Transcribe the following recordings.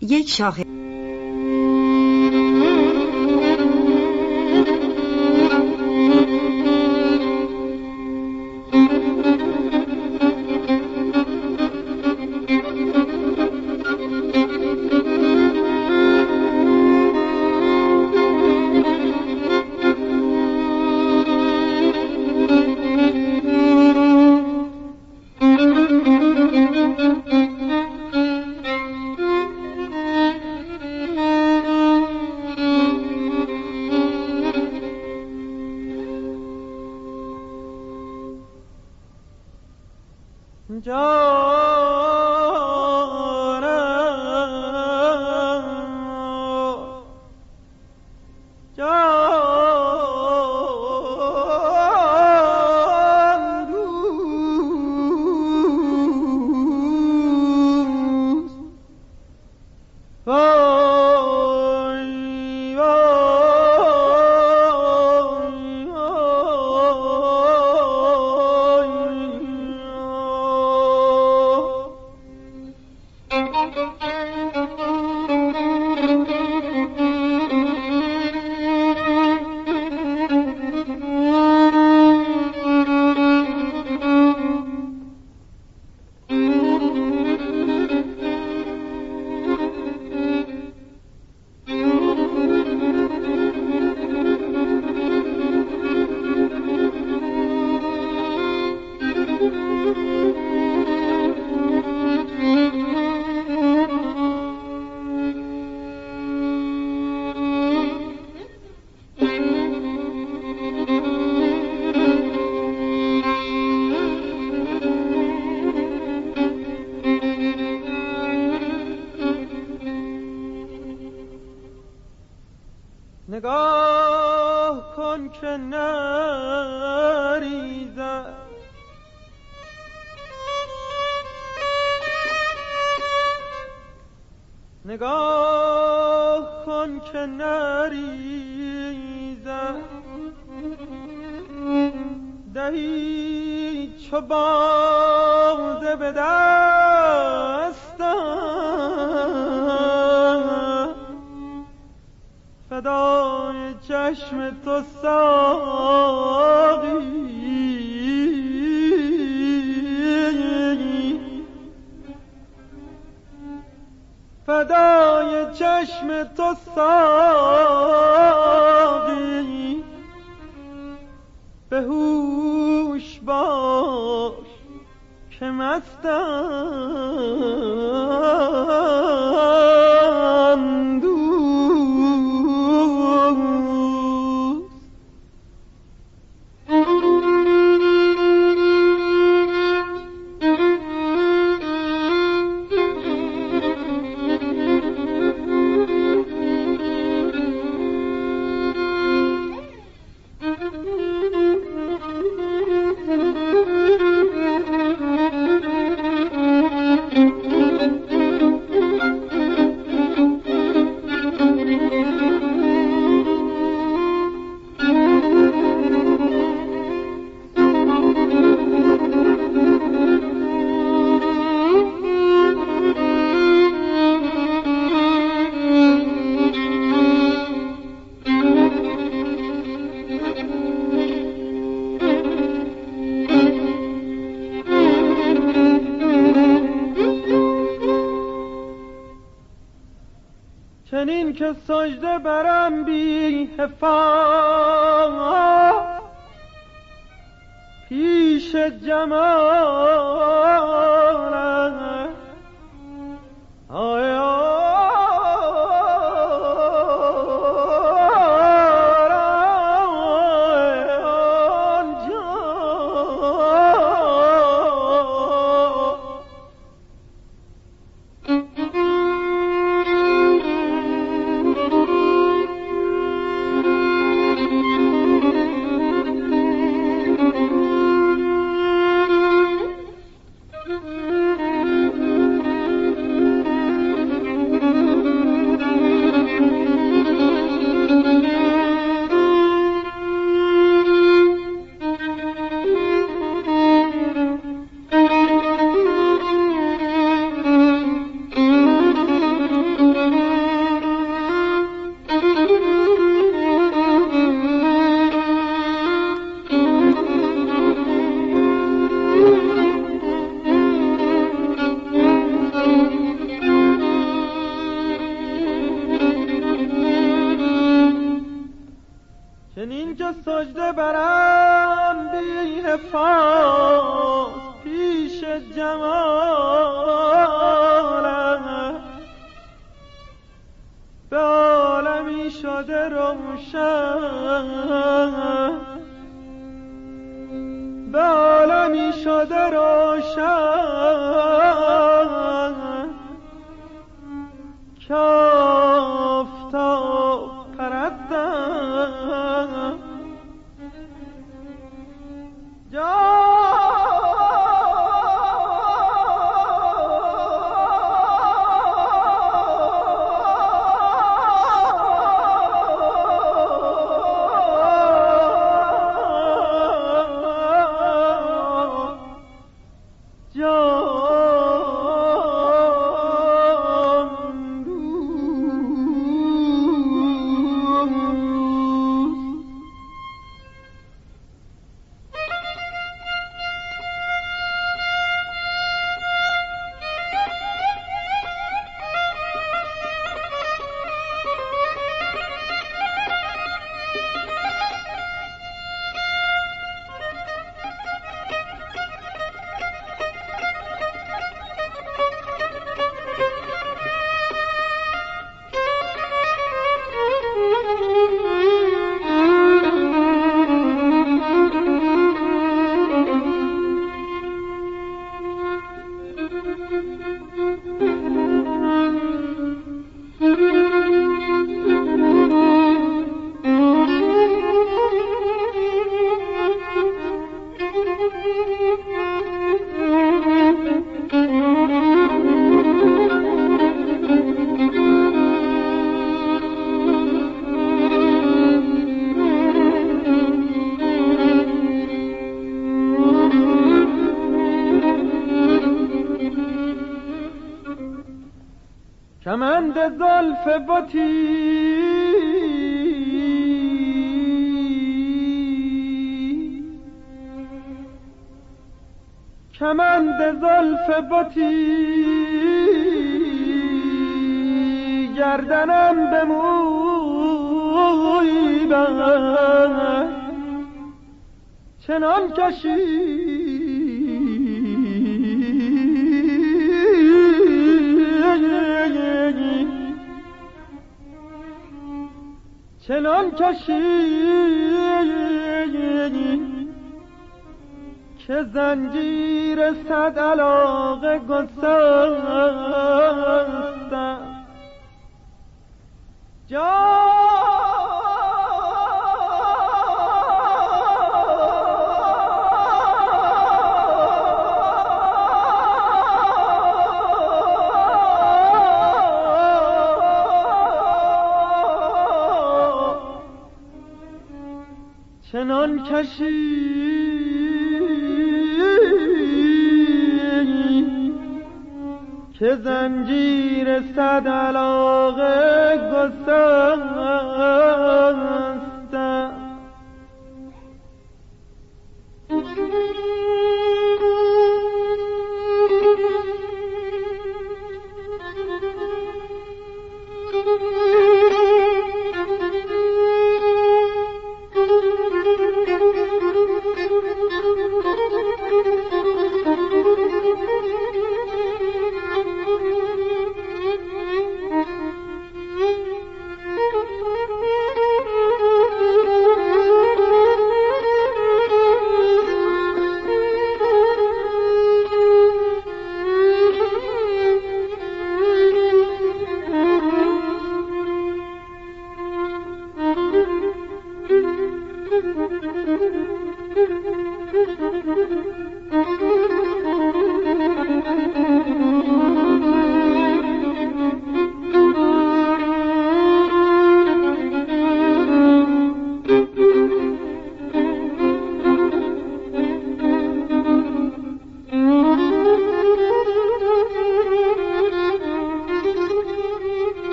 یک شاخه نگاه کن که نریزد نگاه کن که نریزد دهی چو باده به دستم فدای چشم تو ساقی فدای چشم تو ساقی به هوش باش که مستم چنین که سجده برم بی حفاظ پیش جمالت آیا به سجده برم بی حفاظ پیش جمالت، به عالمی شده روشن، به عالمی شده روشن که آفتاب پرستم کمند زلف بتی کمند زلف بتی گردنم به موی بند چنان چنان کشید که زنجیر صد علاقه گسستم چنان کشید که زنجیر صد علاقه گسستم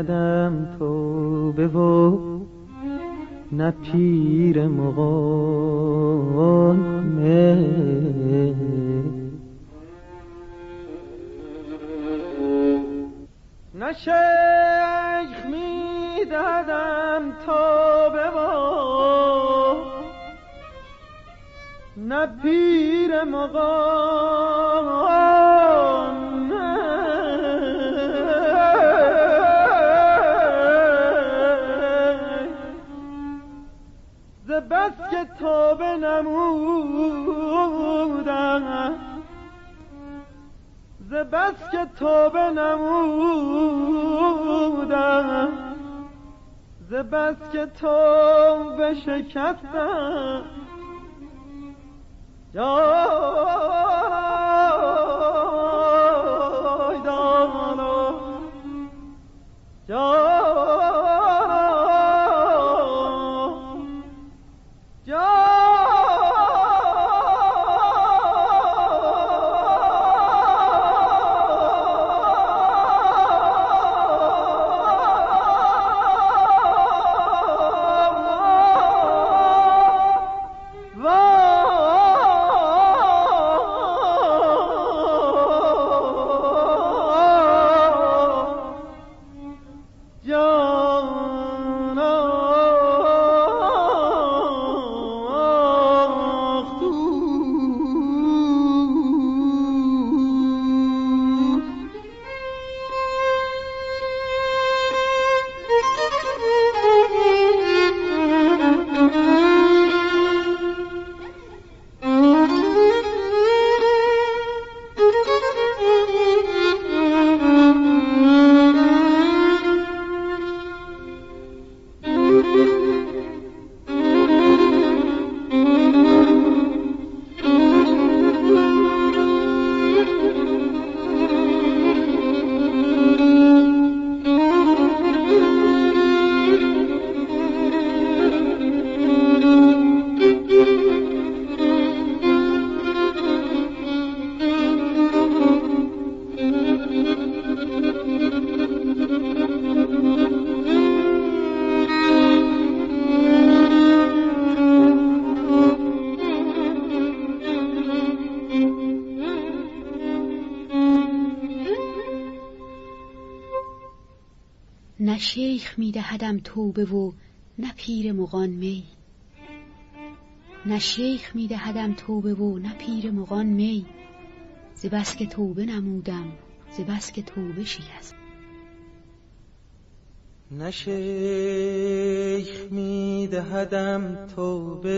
میدهدم توبه و نه پیر مغان می. نه شیخ میدهدم توبه و نه پیر مغان ز بس که توبه نمودم ز بس که توبه نمودم ز بس که توبه شکستم جای دانا جای نه شیخ میدهدم توبه و نه پیر مغان می. نه شیخ میدهدم توبه و نه پیر مغان می. ز بس که توبه نمودم ز بس که توبه شکست. نه شیخ میدهدم توبه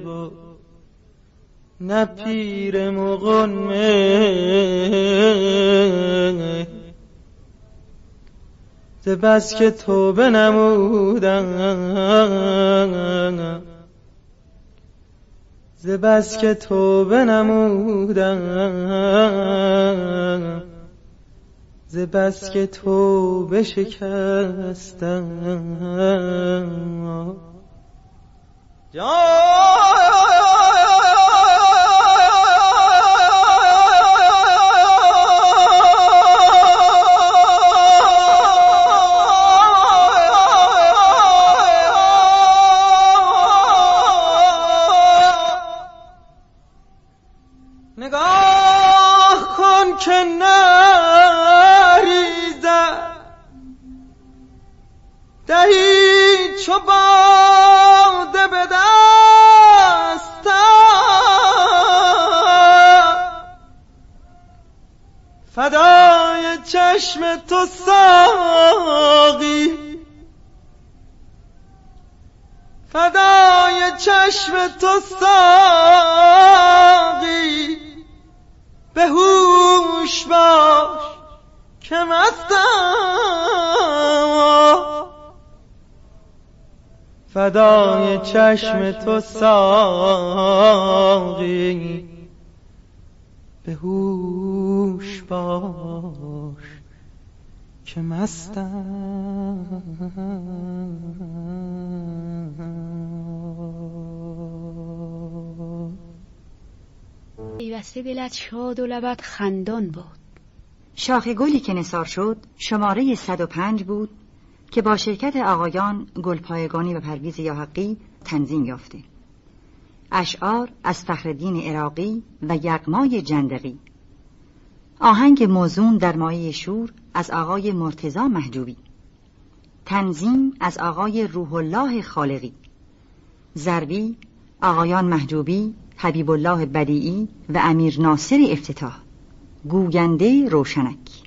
و نه پیر مغان می. ز بس که توبه نمودم ز بس که توبه نمودم ز بس که توبه شکستم نگاه کن که نریزد دهی چو باده به دستم فدای چشم تو ساقی فدای چشم تو ساقی به هوش باش که مستم فدای چشم تو ساقی به هوش باش که مستم. پیوسته دلت شاد و لبت خندان باد. شاخ گلی که نثار شد شماره 105 بود که با شرکت آقایان گلپایگانی و پرویز یاحقی تنظیم یافته. اشعار از فخرالدین عراقی و یغمای جندقی. آهنگ موزون در مایه شور از آقای مرتضی محجوبی. تنظیم از آقای روح الله خالقی. ضربی آقایان محجوبی، حبیب الله بدیعی و امیر ناصر افتتاح. گوینده روشنک.